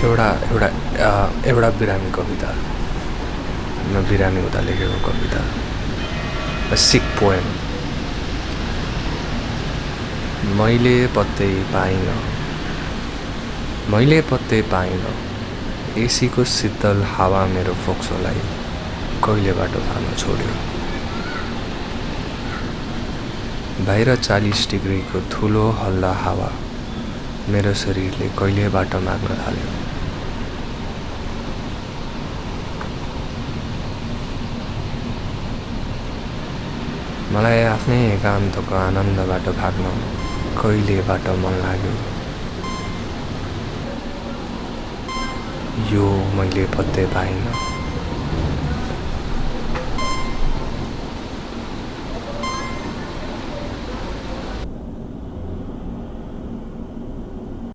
एउटा एउटा एउटा बिरामी कविता, म बिरामी हुँदा लेखेको कविता, A sick poem। मैले पत्तै पाइनँ एसीको शीतल हावा मेरो फोक्सोलाई कहिले बाटो थाल्न छोड्यो। बाहिर 40 डिग्रीको ठुलो हल्ला हावा मेरो शरीरले कहिले बाटो माग्न थाल्यो। मलाई आफ्नै एकान्तको आनन्दबाट भाग्न कहिले बाटो मन लाग्यो। यो मैले पत्तै पाइनँ।